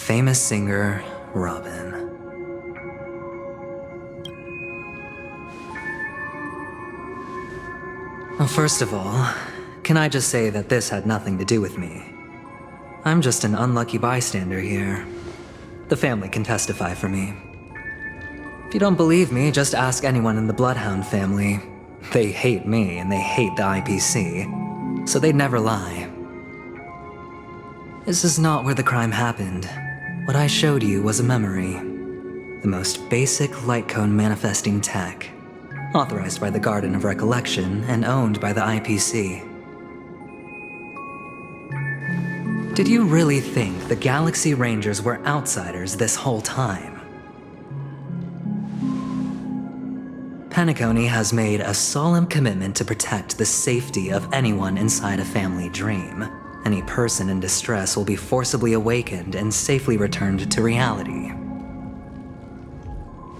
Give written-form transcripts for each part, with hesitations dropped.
famous singer, Robin. Well, first of all, can I just say that this had nothing to do with me? I'm just an unlucky bystander here. The family can testify for me. If you don't believe me, just ask anyone in the Bloodhound family. They hate me and they hate the IPC, so they'd never lie. This is not where the crime happened. What I showed you was a memory. The most basic light cone manifesting tech, authorized by the Garden of Recollection and owned by the IPC. Did you really think the Galaxy Rangers were outsiders this whole time? Penacony has made a solemn commitment to protect the safety of anyone inside a family dream. Any person in distress will be forcibly awakened and safely returned to reality.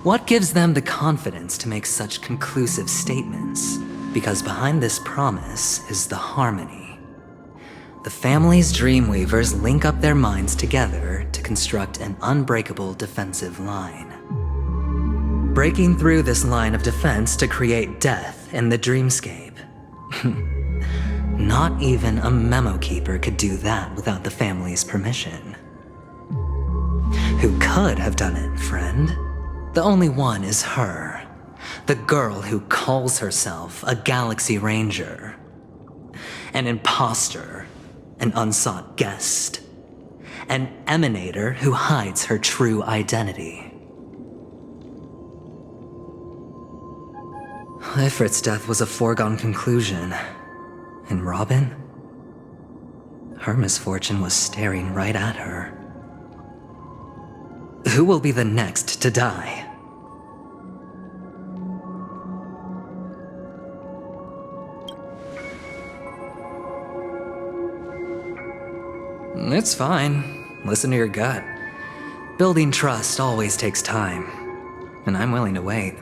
What gives them the confidence to make such conclusive statements? Because behind this promise is the harmony. The family's Dreamweavers link up their minds together to construct an unbreakable defensive line. Breaking through this line of defense to create death in the dreamscape. Not even a memo keeper could do that without the family's permission. Who could have done it, friend? The only one is her. The girl who calls herself a Galaxy Ranger. An imposter. An unsought guest. An emanator who hides her true identity. Ifrit's death was a foregone conclusion. And Robin? Her misfortune was staring right at her. Who will be the next to die? It's fine. Listen to your gut. Building trust always takes time, and I'm willing to wait.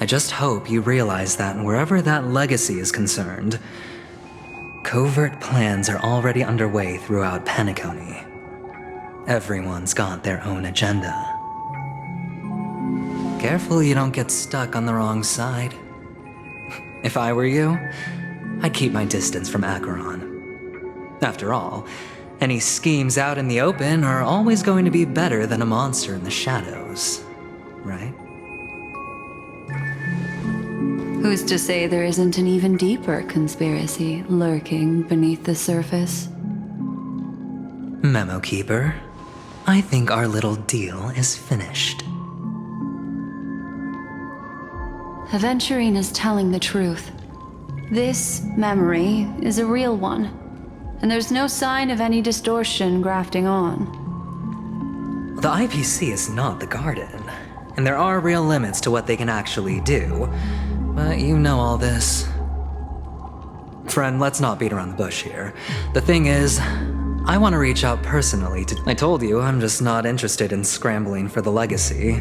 I just hope you realize that wherever that legacy is concerned, covert plans are already underway throughout Penacony. Everyone's got their own agenda. Careful you don't get stuck on the wrong side. If I were you, I'd keep my distance from Acheron. After all, any schemes out in the open are always going to be better than a monster in the shadows, right? Who's to say there isn't an even deeper conspiracy lurking beneath the surface? Memo Keeper, I think our little deal is finished. Aventurine is telling the truth. This memory is a real one, and there's no sign of any distortion grafting on. The IPC is not the Garden, and there are real limits to what they can actually do, but you know all this. Friend, let's not beat around the bush here. The thing is, I want to reach out personally to— I told you I'm just not interested in scrambling for the legacy.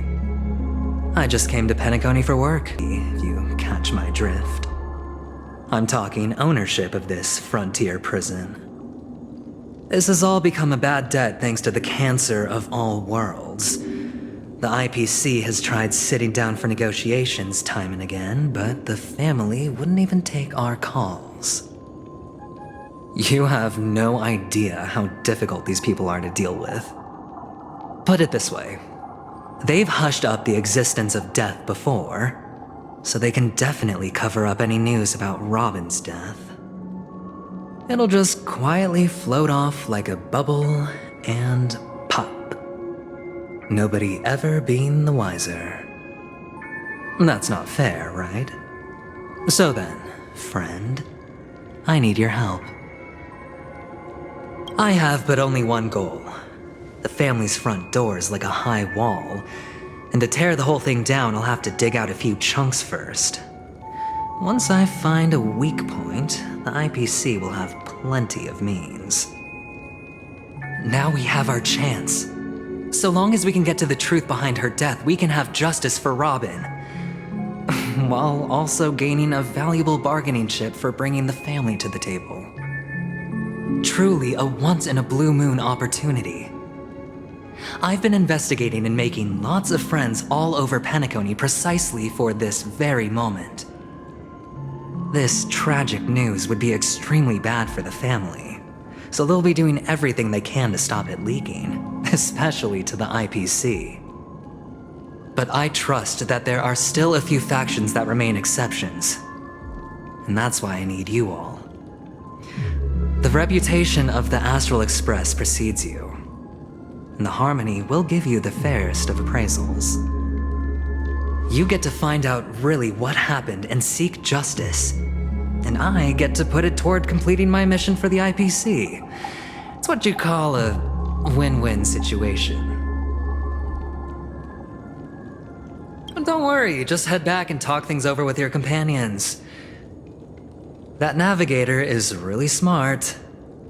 I just came to Penacony for work, if you catch my drift. I'm talking ownership of this frontier prison. This has all become a bad debt thanks to the cancer of all worlds. The IPC has tried sitting down for negotiations time and again, but the family wouldn't even take our calls. You have no idea how difficult these people are to deal with. Put it this way. They've hushed up the existence of death before, so they can definitely cover up any news about Robin's death. It'll just quietly float off like a bubble and pop. Nobody ever being the wiser. That's not fair, right? So then, friend, I need your help. I have but only one goal. The family's front door is like a high wall, and to tear the whole thing down, I'll have to dig out a few chunks first. Once I find a weak point, the IPC will have plenty of means. Now we have our chance. So long as we can get to the truth behind her death, we can have justice for Robin. While also gaining a valuable bargaining chip for bringing the family to the table. Truly a once-in-a-blue-moon opportunity. I've been investigating and making lots of friends all over Penacony precisely for this very moment. This tragic news would be extremely bad for the family, so they'll be doing everything they can to stop it leaking, especially to the IPC. But I trust that there are still a few factions that remain exceptions, and that's why I need you all. The reputation of the Astral Express precedes you, and the Harmony will give you the fairest of appraisals. You get to find out really what happened and seek justice, and I get to put it toward completing my mission for the IPC. It's what you call a win-win situation. But don't worry, just head back and talk things over with your companions. That navigator is really smart.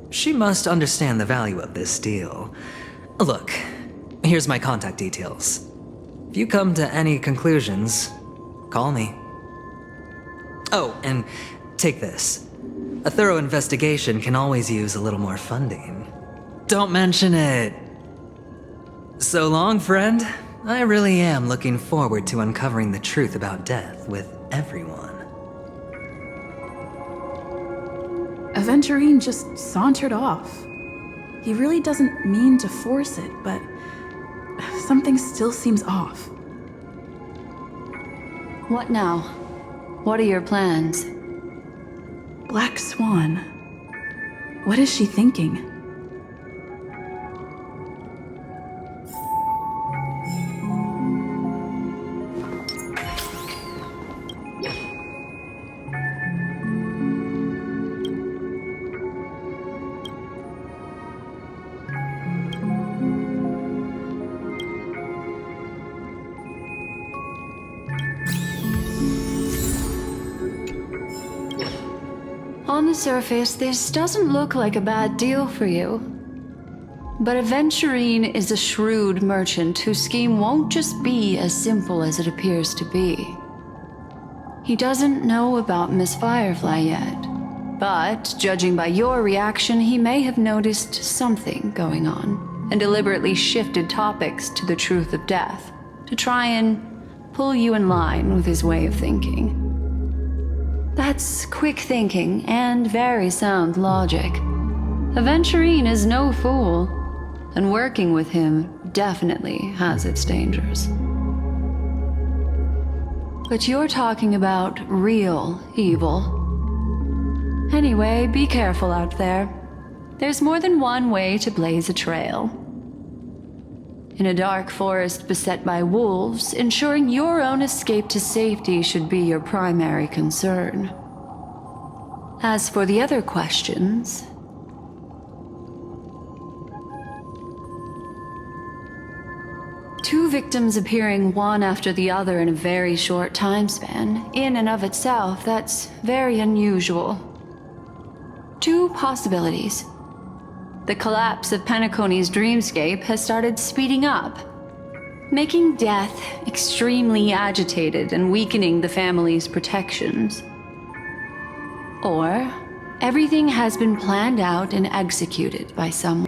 She must understand the value of this deal. Look, here's my contact details. If you come to any conclusions, call me. Oh, and take this. A thorough investigation can always use a little more funding. Don't mention it. So long, friend. I really am looking forward to uncovering the truth about death with everyone. Aventurine just sauntered off. He really doesn't mean to force it, but something still seems off. What now? What are your plans? Black Swan. What is she thinking? On the surface, this doesn't look like a bad deal for you. But Aventurine is a shrewd merchant whose scheme won't just be as simple as it appears to be. He doesn't know about Miss Firefly yet, but judging by your reaction, he may have noticed something going on and deliberately shifted topics to the truth of death to try and pull you in line with his way of thinking. That's quick thinking and very sound logic. Aventurine is no fool, and working with him definitely has its dangers. But you're talking about real evil. Anyway, be careful out there. There's more than one way to blaze a trail. In a dark forest beset by wolves, ensuring your own escape to safety should be your primary concern. As for the other questions, two victims appearing one after the other in a very short time span, in and of itself, that's very unusual. Two possibilities. The collapse of Penacony's dreamscape has started speeding up, making death extremely agitated and weakening the family's protections. Or everything has been planned out and executed by someone.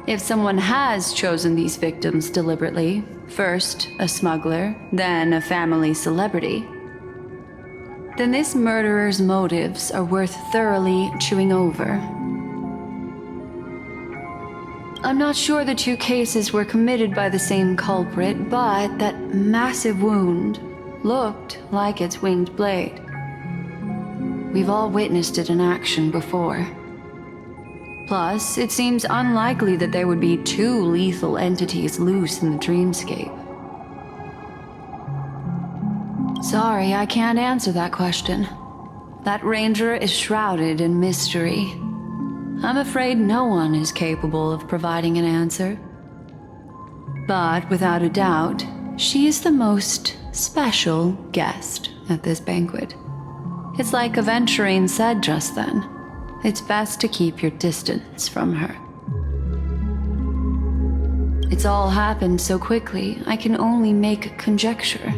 If someone has chosen these victims deliberately, first a smuggler, then a family celebrity, then this murderer's motives are worth thoroughly chewing over. I'm not sure the two cases were committed by the same culprit, but that massive wound looked like its winged blade. We've all witnessed it in action before. Plus, it seems unlikely that there would be two lethal entities loose in the dreamscape. Sorry, I can't answer that question. That ranger is shrouded in mystery. I'm afraid no one is capable of providing an answer. But without a doubt, she is the most special guest at this banquet. It's like Aventurine said just then. It's best to keep your distance from her. It's all happened so quickly, I can only make conjecture.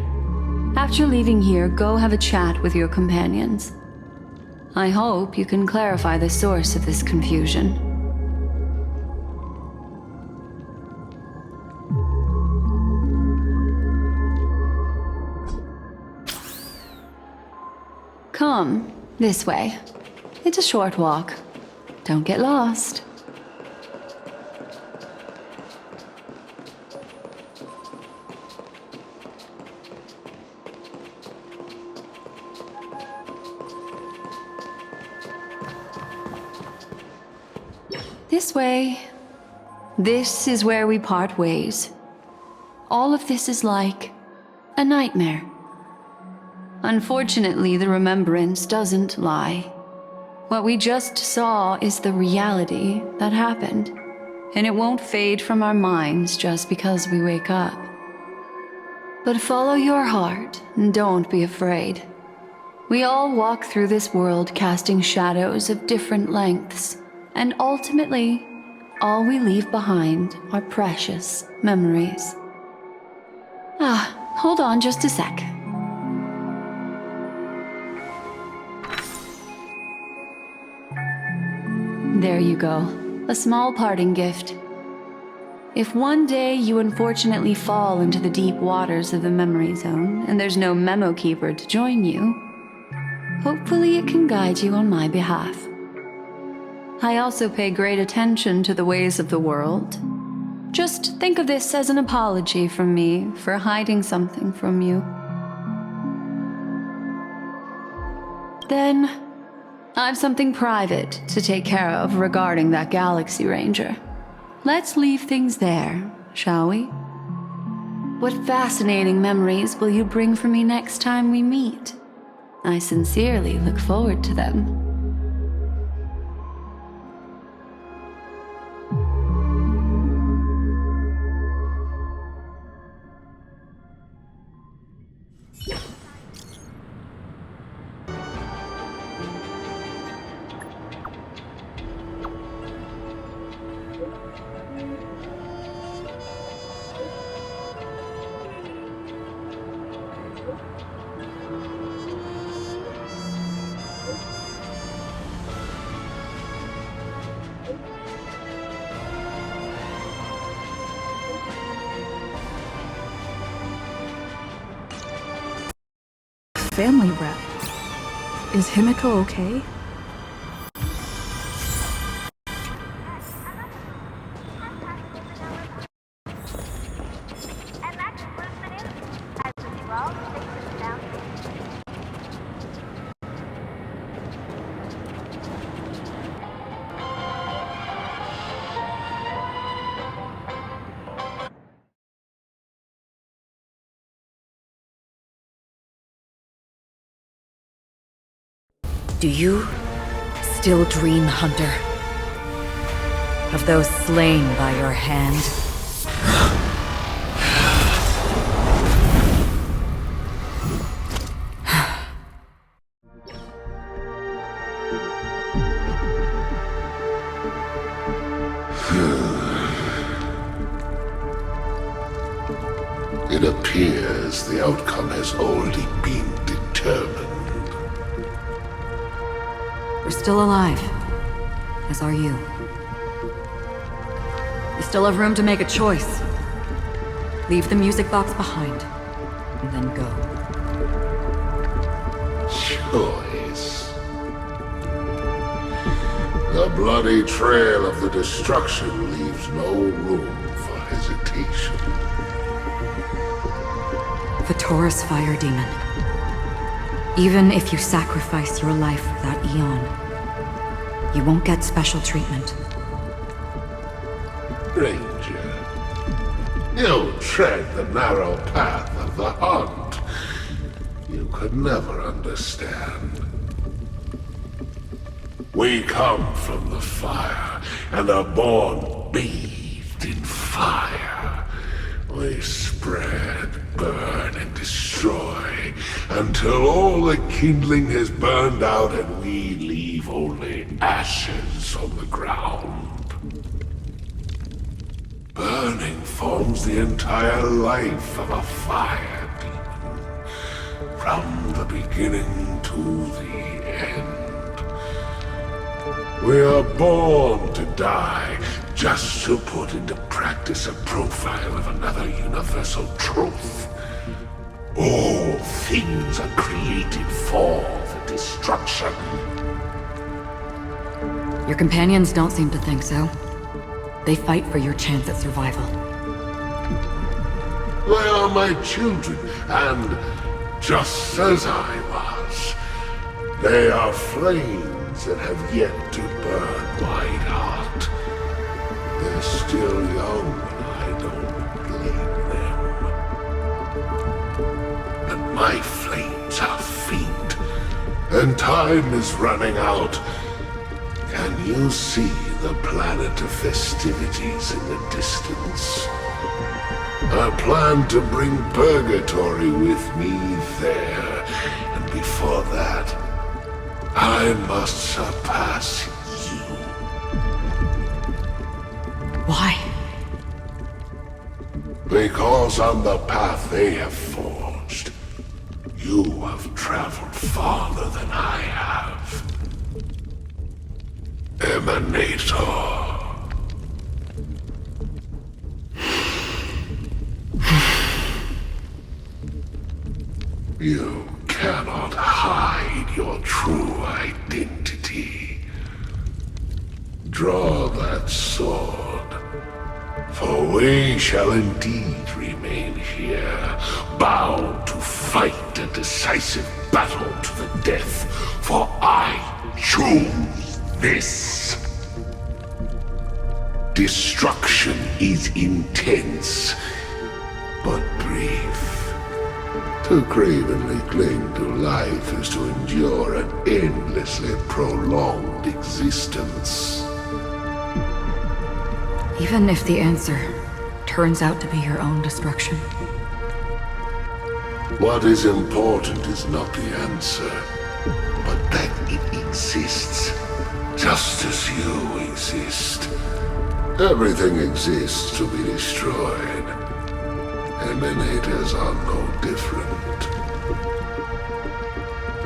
After leaving here, go have a chat with your companions. I hope you can clarify the source of this confusion. Come, this way. It's a short walk. Don't get lost. This way. This is where we part ways. All of this is like a nightmare. Unfortunately, the remembrance doesn't lie. What we just saw is the reality that happened, and it won't fade from our minds just because we wake up. But follow your heart and don't be afraid. We all walk through this world casting shadows of different lengths, and ultimately, all we leave behind are precious memories. Hold on just a sec. There you go. A small parting gift. If one day you unfortunately fall into the deep waters of the memory zone and there's no memo keeper to join you, hopefully it can guide you on my behalf. I also pay great attention to the ways of the world. Just think of this as an apology from me for hiding something from you. Then, I've something private to take care of regarding that Galaxy Ranger. Let's leave things there, shall we? What fascinating memories will you bring for me next time we meet? I sincerely look forward to them. Family rep. Is Himiko okay? Do you still dream, Hunter? Of those slain by your hand? It appears the outcome has already been determined. We're still alive, as are you. You still have room to make a choice. Leave the music box behind, and then go. Choice. The bloody trail of the destruction leaves no room for hesitation. The Taurus Fire Demon. Even if you sacrifice your life for that Eon, you won't get special treatment. Ranger, you tread the narrow path of the hunt. You could never understand. We come from the fire, and are born bathed in fire. We spread, burn, and destroy, until all the kindling has burned out and we leave only ashes on the ground. Burning forms the entire life of a fire demon, from the beginning to the end. We are born to die, just to put into practice a profile of another universal truth. All things are created for the destruction. Your companions don't seem to think so. They fight for your chance at survival. They are my children, and just as I was, they are flames that have yet to burn my heart. They're still young, and I don't blame them. But my flames are faint, and time is running out. Can you see the planet of festivities in the distance? I plan to bring Purgatory with me there, and before that, I must surpass you. Why? Because on the path they have forged, you have traveled farther than I have. Emanator. You cannot hide your true identity. Draw that sword, for we shall indeed remain here, bound to fight a decisive battle to the death, for I choose this. Destruction is intense, but brief. To cravenly cling to life is to endure an endlessly prolonged existence. Even if the answer turns out to be your own destruction. What is important is not the answer, but that it exists, just as you exist. Everything exists to be destroyed. Emanators are no different.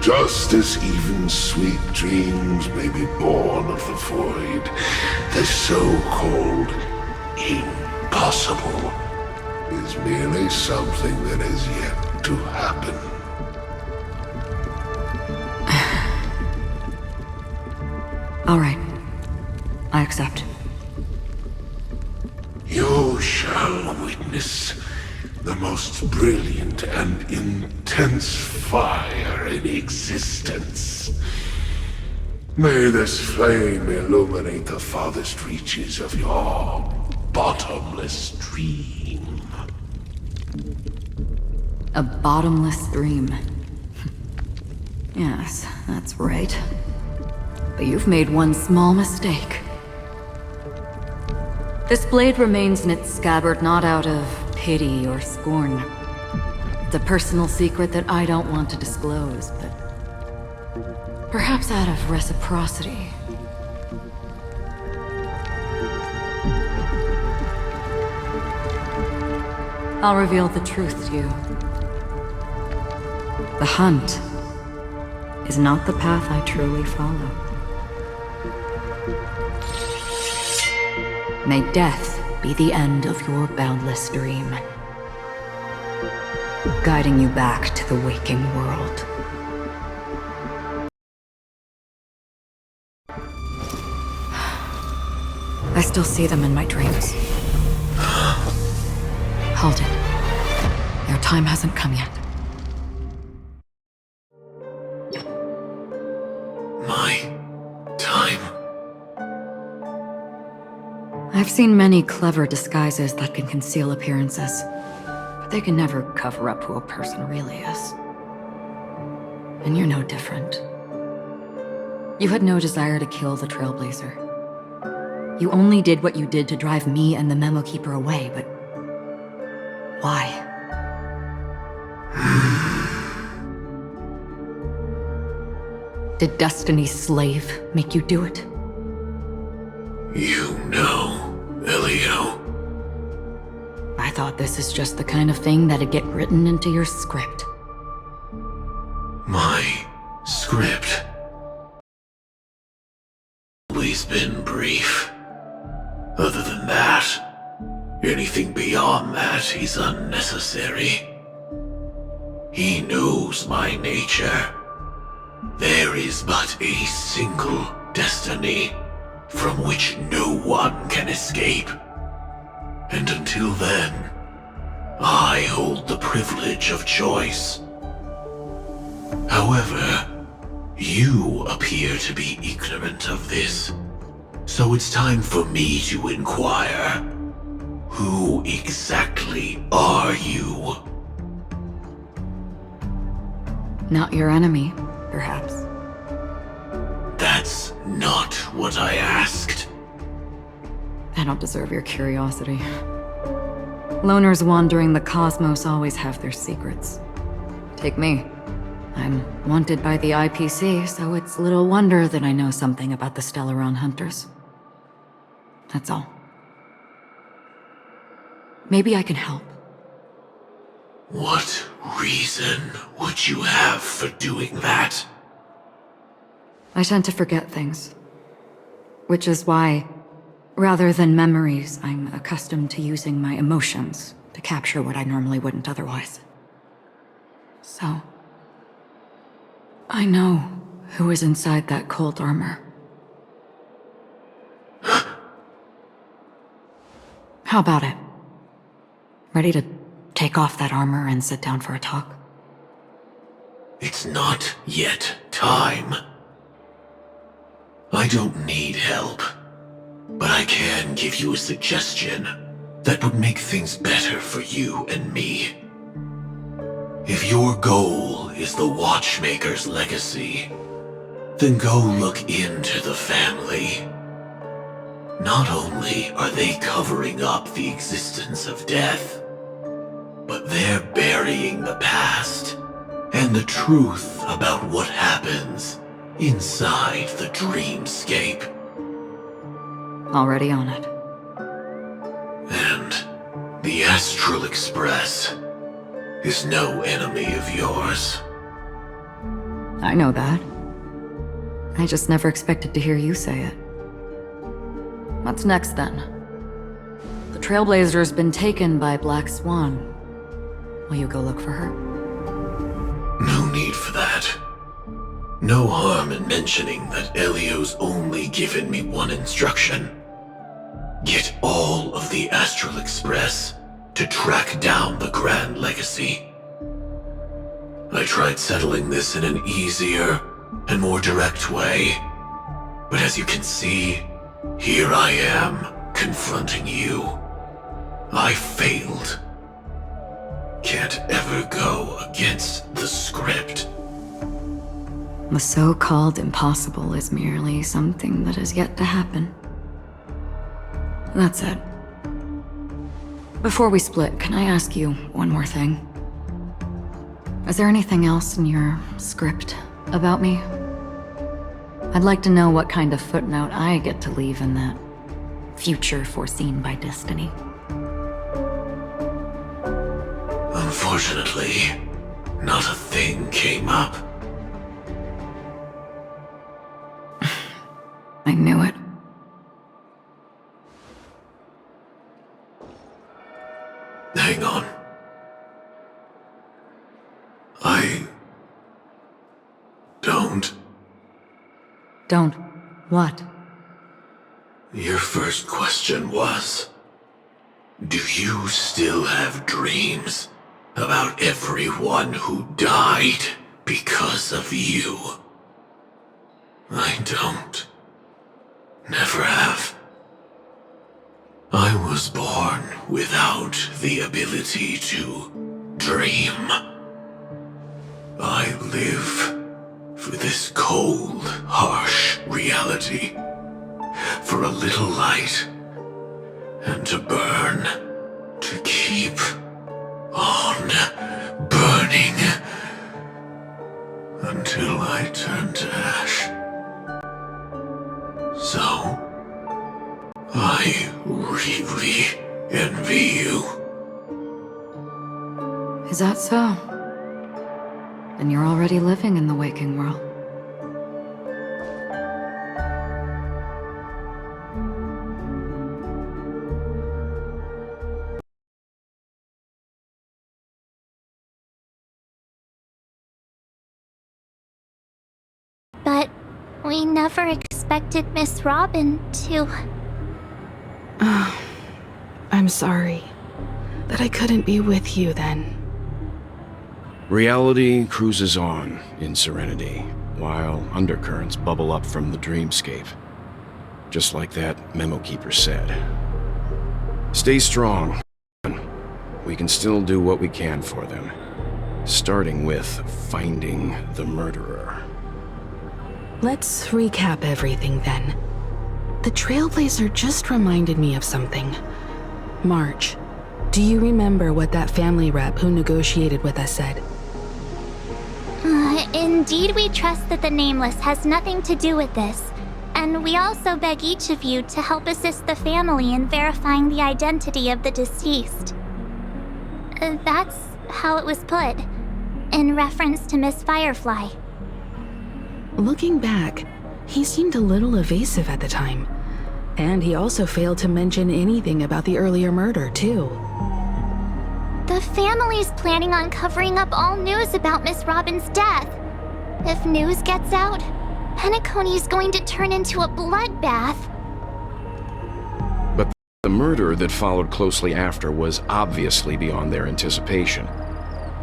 Just as even sweet dreams may be born of the void, the so-called impossible is merely something that has yet to happen. All right. I accept. You shall witness the most brilliant and intense fire in existence. May this flame illuminate the farthest reaches of your bottomless dream. A bottomless dream. Yes, that's right. But you've made one small mistake. This blade remains in its scabbard not out of pity or scorn. It's a personal secret that I don't want to disclose, but perhaps out of reciprocity. I'll reveal the truth to you. The hunt is not the path I truly follow. May death be the end of your boundless dream, guiding you back to the waking world. I still see them in my dreams. Hold it. Their time hasn't come yet. My time? I've seen many clever disguises that can conceal appearances, but they can never cover up who a person really is. And you're no different. You had no desire to kill the Trailblazer. You only did what you did to drive me and the Memo Keeper away, but why? Did Destiny's slave make you do it? You know, Elio. I thought this is just the kind of thing that'd get written into your script. My script always been brief. Other than that, anything beyond that is unnecessary. He knows my nature. There is but a single destiny from which no one can escape. And until then, I hold the privilege of choice. However, you appear to be ignorant of this, so it's time for me to inquire. Who exactly are you? Not your enemy, perhaps. That's not what I asked. I don't deserve your curiosity. Loners wandering the cosmos always have their secrets. Take me. I'm wanted by the IPC, so it's little wonder that I know something about the Stellaron hunters. That's all. Maybe I can help. What reason would you have for doing that? I tend to forget things. Which is why, rather than memories, I'm accustomed to using my emotions to capture what I normally wouldn't otherwise. So, I know who is inside that cold armor. How about it? Ready to take off that armor and sit down for a talk? It's not yet time. I don't need help, but I can give you a suggestion that would make things better for you and me. If your goal is the Watchmaker's legacy, then go look into the family. Not only are they covering up the existence of death, but they're burying the past and the truth about what happens inside the dreamscape. Already on it. And the Astral Express is no enemy of yours. I know that. I just never expected to hear you say it. What's next, then? The Trailblazer's been taken by Black Swan. Will you go look for her? No need for that. No harm in mentioning that Elio's only given me one instruction. Get all of the Astral Express to track down the Grand Legacy. I tried settling this in an easier and more direct way, but as you can see, here I am, confronting you. I failed. Can't ever go against the script. The so-called impossible is merely something that has yet to happen. That's it. Before we split, can I ask you one more thing? Is there anything else in your script about me? I'd like to know what kind of footnote I get to leave in that future foreseen by destiny. Unfortunately, not a thing came up. I knew it. Hang on. I don't. Don't. What? Your first question was, do you still have dreams about everyone who died because of you? I don't. Never have. I was born without the ability to dream. I live for this cold, harsh reality, for a little light, and to burn, to keep on burning, until I turn to ash. So, I really envy you. Is that so? Then you're already living in the waking world. We never expected Miss Robin to... I'm sorry that I couldn't be with you then. Reality cruises on in serenity, while undercurrents bubble up from the dreamscape. Just like that memo keeper said. Stay strong. We can still do what we can for them. Starting with finding the murderer. Let's recap everything then. The Trailblazer just reminded me of something. March, do you remember what that family rep who negotiated with us said? Indeed, we trust that the Nameless has nothing to do with this. And we also beg each of you to help assist the family in verifying the identity of the deceased. That's how it was put, in reference to Miss Firefly. Looking back, he seemed a little evasive at the time. And he also failed to mention anything about the earlier murder, too. The family's planning on covering up all news about Miss Robin's death. If news gets out, Penacony's going to turn into a bloodbath. But the murder that followed closely after was obviously beyond their anticipation.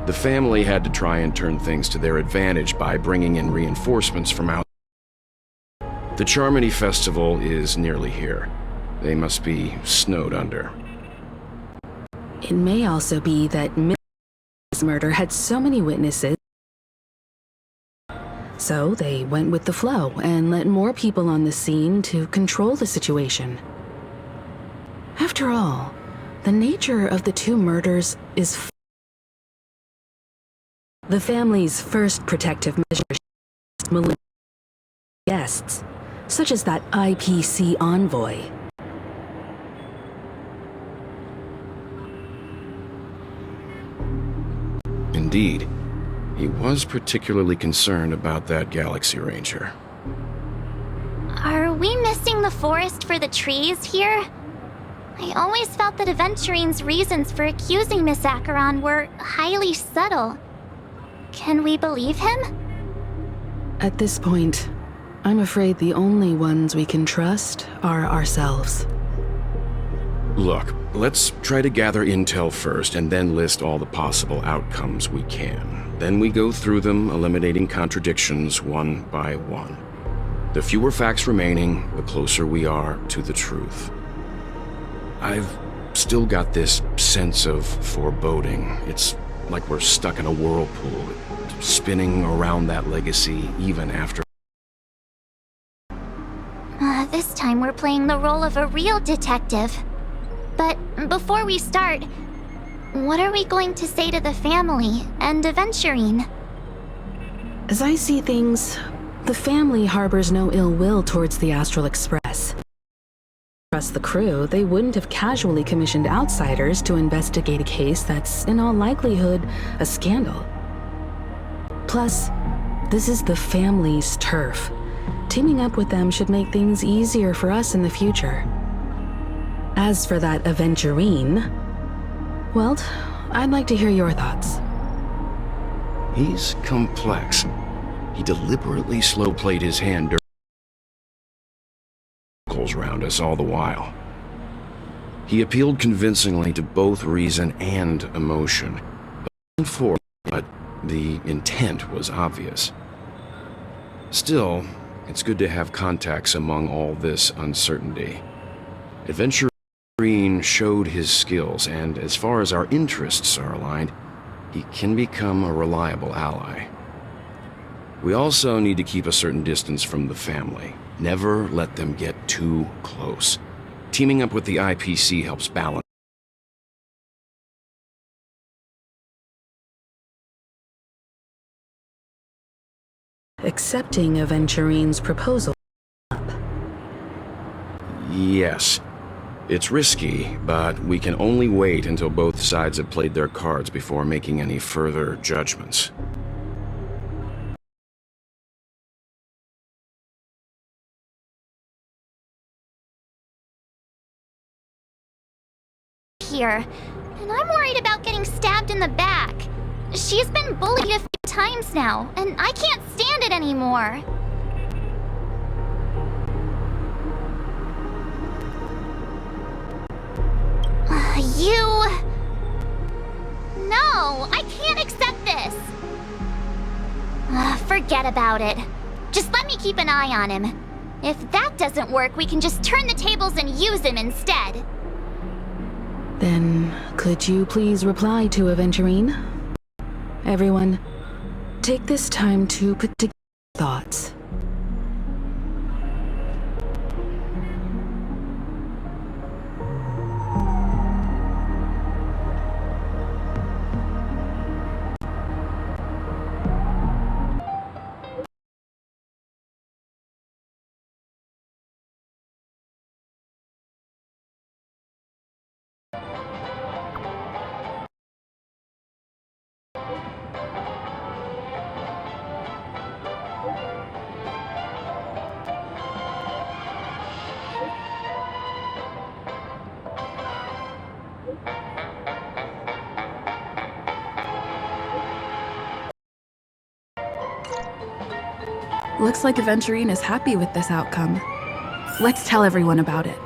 The family had to try and turn things to their advantage by bringing in reinforcements from outside. The Charmony Festival is nearly here. They must be snowed under. It may also be that Miss' murder had so many witnesses, so they went with the flow and let more people on the scene to control the situation. After all, the nature of the two murders is the family's first protective measure guests, such as that IPC envoy. Indeed, he was particularly concerned about that Galaxy Ranger. Are we missing the forest for the trees here? I always felt that Aventurine's reasons for accusing Miss Acheron were highly subtle. Can we believe him? At this point, I'm afraid the only ones we can trust are ourselves. Look, let's try to gather intel first and then list all the possible outcomes we can. Then we go through them, eliminating contradictions one by one. The fewer facts remaining, the closer we are to the truth. I've still got this sense of foreboding. It's like we're stuck in a whirlpool, spinning around that legacy even after. This time we're playing the role of a real detective. But before we start, what are we going to say to the family and Aventurine? As I see things, the family harbors no ill will towards the Astral Express. Trust the crew, they wouldn't have casually commissioned outsiders to investigate a case that's, in all likelihood, a scandal. Plus, this is the family's turf. Teaming up with them should make things easier for us in the future. As for that Aventurine, well, I'd like to hear your thoughts. He's complex. He deliberately slow-played his hand around us all the while. He appealed convincingly to both reason and emotion. But the intent was obvious. Still, it's good to have contacts among all this uncertainty. Aventurine showed his skills, and as far as our interests are aligned, he can become a reliable ally. We also need to keep a certain distance from the family. Never let them get too close. Teaming up with the IPC helps balance. Accepting Aventurine's proposal. Yes. It's risky, but we can only wait until both sides have played their cards before making any further judgments. Here, and I'm worried about getting stabbed in the back. She's been bullied a few times now, and I can't stand it anymore. No, I can't accept this! Forget about it. Just let me keep an eye on him. If that doesn't work, we can just turn the tables and use him instead. Then, could you please reply to Aventurine? Everyone, take this time to put together thoughts. Looks like Aventurine is happy with this outcome. Let's tell everyone about it.